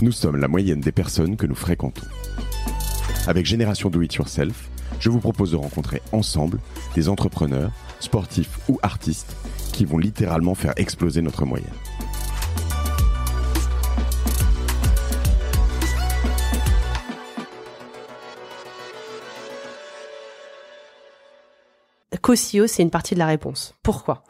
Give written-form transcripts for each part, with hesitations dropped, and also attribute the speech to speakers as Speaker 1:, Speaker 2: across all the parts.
Speaker 1: Nous sommes la moyenne des personnes que nous fréquentons. Avec Génération Do It Yourself, je vous propose de rencontrer ensemble des entrepreneurs, sportifs ou artistes qui vont littéralement faire exploser notre moyenne.
Speaker 2: Co-CEO, c'est une partie de la réponse. Pourquoi ?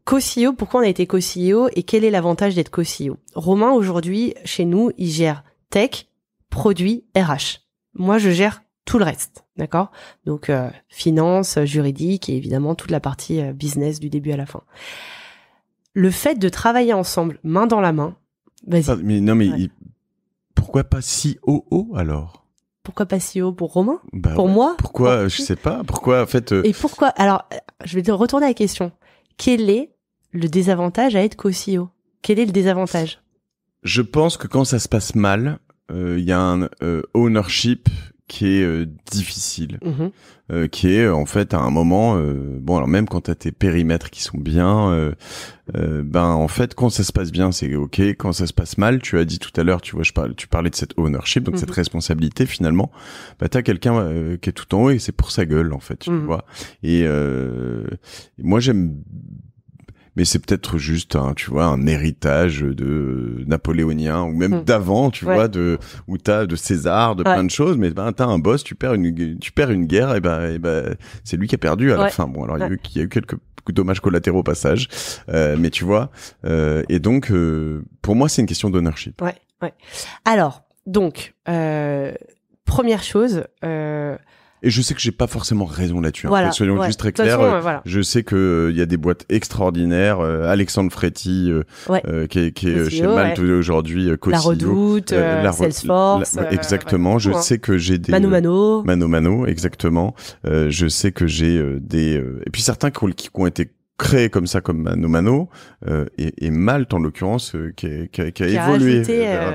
Speaker 2: Co-CEO, pourquoi on a été co-CEO et quel est l'avantage d'être co-CEO ? Romain, aujourd'hui, chez nous, il gère tech, produit, RH. Moi, je gère tout le reste, d'accord ? Donc, finance, juridique et évidemment toute la partie business du début à la fin. Le fait de travailler ensemble, main dans la main, vas-y.
Speaker 1: Ah, mais non, mais ouais. Pourquoi pas COO alors ?
Speaker 2: Pourquoi pas CEO pour Romain ? Pour moi ?
Speaker 1: Pourquoi ? Je sais pas. Pourquoi en fait
Speaker 2: Et pourquoi ? Alors, je vais te retourner à la question. Quel est le désavantage à être co-CEO ? Quel est le désavantage ?
Speaker 1: Je pense que quand ça se passe mal, il y a un ownership qui est difficile, qui est en fait à un moment, bon alors même quand t'as tes périmètres qui sont bien, ben en fait quand ça se passe bien c'est ok, quand ça se passe mal, tu as dit tout à l'heure, tu vois, tu parlais de cette ownership, donc cette responsabilité finalement, bah t'as quelqu'un qui est tout en haut et c'est pour sa gueule en fait, tu vois. Et moi j'aime. Mais c'est peut-être juste tu vois, un héritage de napoléonien ou même d'avant, tu vois, où t'as de César, de plein de choses, mais ben t'as un boss, tu perds une guerre, et ben c'est lui qui a perdu à la fin. Bon, alors il y a eu quelques dommages collatéraux au passage, mais tu vois, et donc pour moi c'est une question d'ownership.
Speaker 2: Ouais. Alors donc première chose.
Speaker 1: Et je sais que j'ai pas forcément raison là-dessus. Voilà, soyons juste très clairs. Je sais que il y a des boîtes extraordinaires. Alexandre Fréty, qui est chez Malte aujourd'hui, co-CEO.
Speaker 2: La Redoute, Salesforce.
Speaker 1: Exactement. Je sais que j'ai des Mano, exactement. Je sais que j'ai des et puis certains qui ont été créés comme ça, comme Mano, et Malte en l'occurrence, qui a évolué.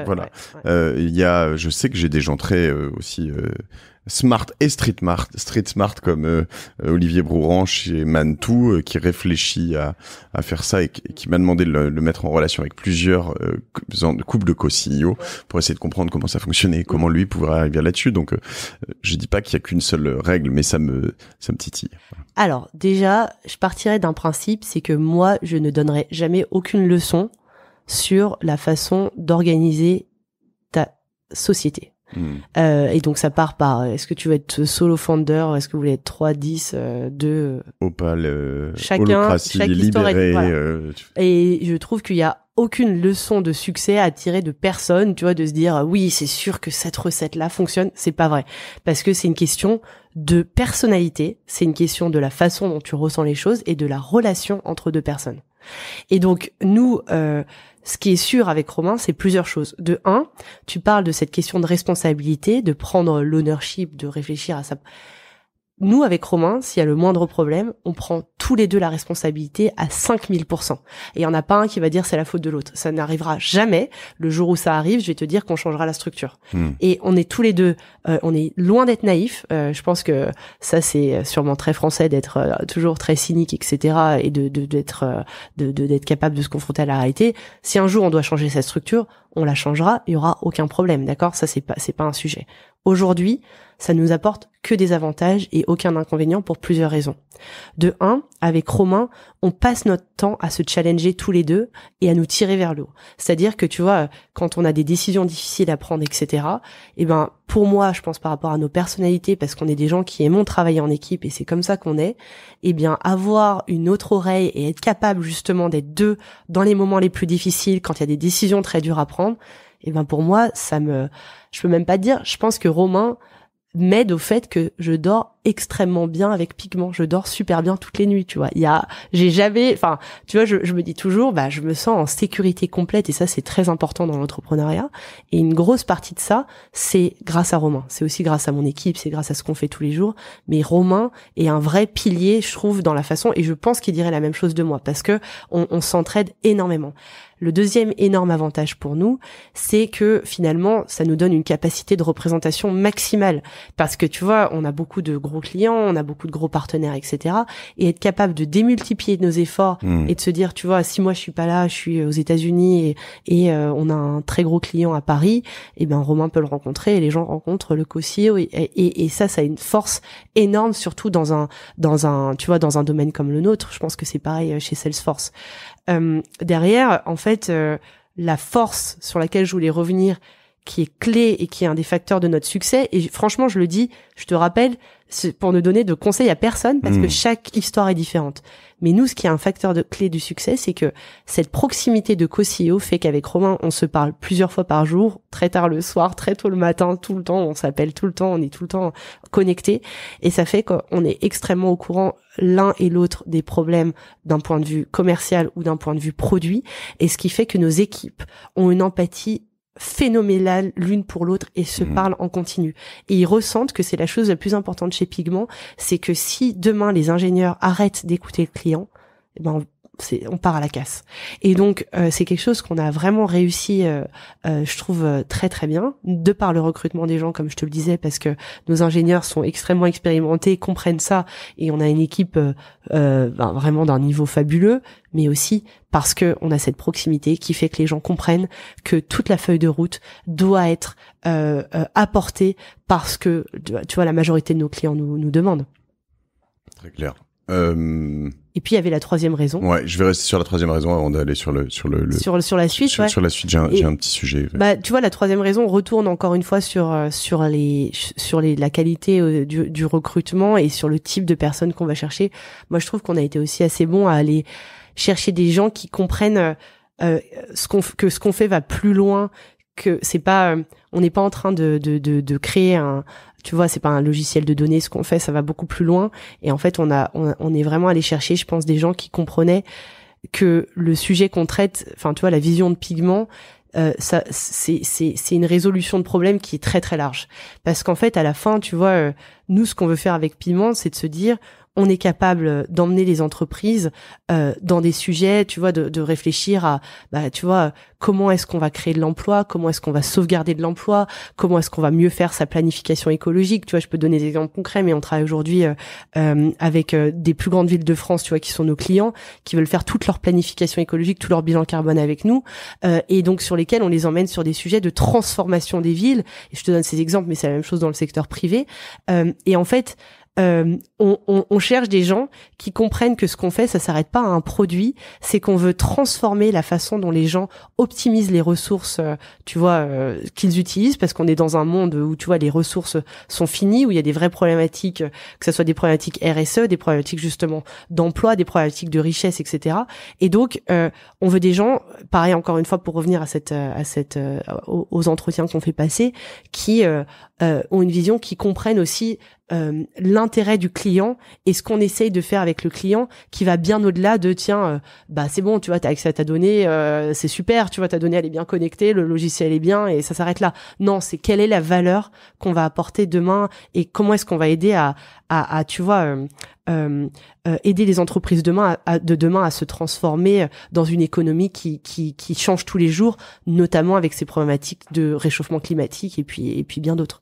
Speaker 1: Voilà. Il y a, je sais que j'ai des gens très aussi smart et street smart comme Olivier Brouran chez Mantou, qui réfléchit à faire ça et qui m'a demandé de le mettre en relation avec plusieurs couples de co-CEO pour essayer de comprendre comment ça fonctionnait, comment lui pourrait arriver là-dessus. Donc je dis pas qu'il y a qu'une seule règle, mais ça me titille.
Speaker 2: Alors déjà, je partirais d'un principe, c'est que moi je ne donnerai jamais aucune leçon sur la façon d'organiser ta société. Et donc ça part par est-ce que tu veux être solo founder, est-ce que vous voulez être 3, 10, 2
Speaker 1: Opal,
Speaker 2: chacun
Speaker 1: libéré,
Speaker 2: voilà. Et je trouve qu'il y a aucune leçon de succès à tirer de personne, tu vois, de se dire oui c'est sûr que cette recette là fonctionne, c'est pas vrai, parce que c'est une question de personnalité, c'est une question de la façon dont tu ressens les choses et de la relation entre deux personnes. Et donc nous ce qui est sûr avec Romain, c'est plusieurs choses. De un, tu parles de cette question de responsabilité, de prendre l'ownership, de réfléchir à ça. Nous, avec Romain, s'il y a le moindre problème, on prend tous les deux la responsabilité à 5000%. Et il y en a pas un qui va dire c'est la faute de l'autre. Ça n'arrivera jamais. Le jour où ça arrive, je vais te dire qu'on changera la structure. Et on est tous les deux, on est loin d'être naïfs. Je pense que ça, c'est sûrement très français d'être toujours très cynique, etc. Et d'être capable de se confronter à la réalité. Si un jour on doit changer cette structure, on la changera. Il y aura aucun problème, d'accord ? Ça, c'est pas un sujet. Aujourd'hui, ça nous apporte que des avantages et aucun inconvénient pour plusieurs raisons. De un, avec Romain, on passe notre temps à se challenger tous les deux et à nous tirer vers le haut. C'est-à-dire que tu vois, quand on a des décisions difficiles à prendre, etc., et ben, pour moi, je pense par rapport à nos personnalités, parce qu'on est des gens qui aimons travailler en équipe et c'est comme ça qu'on est, et bien, avoir une autre oreille et être capable justement d'être deux dans les moments les plus difficiles, quand il y a des décisions très dures à prendre, et ben, pour moi, je peux même pas dire, je pense que Romain m'aide au fait que je dors extrêmement bien avec Pigment. Je dors super bien toutes les nuits, tu vois. Tu vois, je me dis toujours, je me sens en sécurité complète et ça, c'est très important dans l'entrepreneuriat. Et une grosse partie de ça, c'est grâce à Romain. C'est aussi grâce à mon équipe, c'est grâce à ce qu'on fait tous les jours. Mais Romain est un vrai pilier, je trouve, dans la façon, et je pense qu'il dirait la même chose de moi parce que on s'entraide énormément. Le deuxième énorme avantage pour nous, c'est que finalement, ça nous donne une capacité de représentation maximale. Parce que tu vois, on a beaucoup de gros clients, on a beaucoup de gros partenaires, etc. Et être capable de démultiplier nos efforts et de se dire, tu vois, si moi je suis pas là, je suis aux États-Unis et on a un très gros client à Paris, et ben Romain peut le rencontrer et les gens rencontrent le co-CEO et ça a une force énorme, surtout dans un tu vois, dans un domaine comme le nôtre. Je pense que c'est pareil chez Salesforce. Derrière, en fait, la force sur laquelle je voulais revenir, qui est clé et qui est un des facteurs de notre succès, et franchement, je le dis, je te rappelle, c'est pour ne donner de conseils à personne, parce que chaque histoire est différente. Mais nous, ce qui est un facteur de clé du succès, c'est que cette proximité de co-CEO fait qu'avec Romain, on se parle plusieurs fois par jour, très tard le soir, très tôt le matin, tout le temps, on s'appelle tout le temps, on est tout le temps connectés, et ça fait qu'on est extrêmement au courant l'un et l'autre des problèmes d'un point de vue commercial ou d'un point de vue produit, et ce qui fait que nos équipes ont une empathie phénoménale l'une pour l'autre et se parlent en continu. Et ils ressentent que c'est la chose la plus importante chez Pigment, c'est que si demain les ingénieurs arrêtent d'écouter le client, eh ben on part à la casse. Et donc c'est quelque chose qu'on a vraiment réussi, je trouve très très bien, de par le recrutement des gens, comme je te le disais, parce que nos ingénieurs sont extrêmement expérimentés, comprennent ça, et on a une équipe vraiment d'un niveau fabuleux, mais aussi parce que on a cette proximité qui fait que les gens comprennent que toute la feuille de route doit être apportée parce que tu vois la majorité de nos clients nous demandent.
Speaker 1: Très clair.
Speaker 2: Et puis il y avait la troisième raison.
Speaker 1: Ouais, je vais rester sur la troisième raison avant d'aller sur la suite.
Speaker 2: Ouais.
Speaker 1: Sur la suite, j'ai un petit sujet.
Speaker 2: Bah, tu vois, la troisième raison retourne encore une fois sur la qualité du recrutement et sur le type de personnes qu'on va chercher. Moi, je trouve qu'on a été aussi assez bon à aller chercher des gens qui comprennent ce qu'on fait va plus loin, que c'est pas on n'est pas en train de créer un, tu vois, c'est pas un logiciel de données, ce qu'on fait, ça va beaucoup plus loin. Et en fait, on est vraiment allé chercher, je pense, des gens qui comprenaient que le sujet qu'on traite, enfin, tu vois, la vision de Pigment, ça, c'est une résolution de problème qui est très très large. Parce qu'en fait, à la fin, tu vois, nous, ce qu'on veut faire avec Pigment, c'est de se dire, on est capable d'emmener les entreprises dans des sujets, tu vois, de réfléchir à, tu vois, comment est-ce qu'on va créer de l'emploi, comment est-ce qu'on va sauvegarder de l'emploi, comment est-ce qu'on va mieux faire sa planification écologique. Tu vois, je peux donner des exemples concrets, mais on travaille aujourd'hui avec des plus grandes villes de France, tu vois, qui sont nos clients, qui veulent faire toute leur planification écologique, tout leur bilan carbone avec nous, et donc sur lesquels on les emmène sur des sujets de transformation des villes. Et je te donne ces exemples, mais c'est la même chose dans le secteur privé. Et en fait, on cherche des gens qui comprennent que ce qu'on fait, ça s'arrête pas à un produit, c'est qu'on veut transformer la façon dont les gens optimisent les ressources, tu vois, qu'ils utilisent, parce qu'on est dans un monde où, tu vois, les ressources sont finies, où il y a des vraies problématiques, que ce soit des problématiques RSE, des problématiques justement d'emploi, des problématiques de richesse, etc. Et donc, on veut des gens, pareil encore une fois pour revenir aux entretiens qu'on fait passer, qui ont une vision, qui comprennent aussi l'intérêt du client et ce qu'on essaye de faire avec le client, qui va bien au-delà de tiens, c'est bon, tu vois, t'as accès à ta donnée, c'est super, tu vois, ta donnée elle est bien connectée, le logiciel est bien et ça s'arrête là. Non, c'est quelle est la valeur qu'on va apporter demain et comment est-ce qu'on va aider à tu vois, aider les entreprises de demain à se transformer dans une économie qui change tous les jours, notamment avec ces problématiques de réchauffement climatique et puis bien d'autres.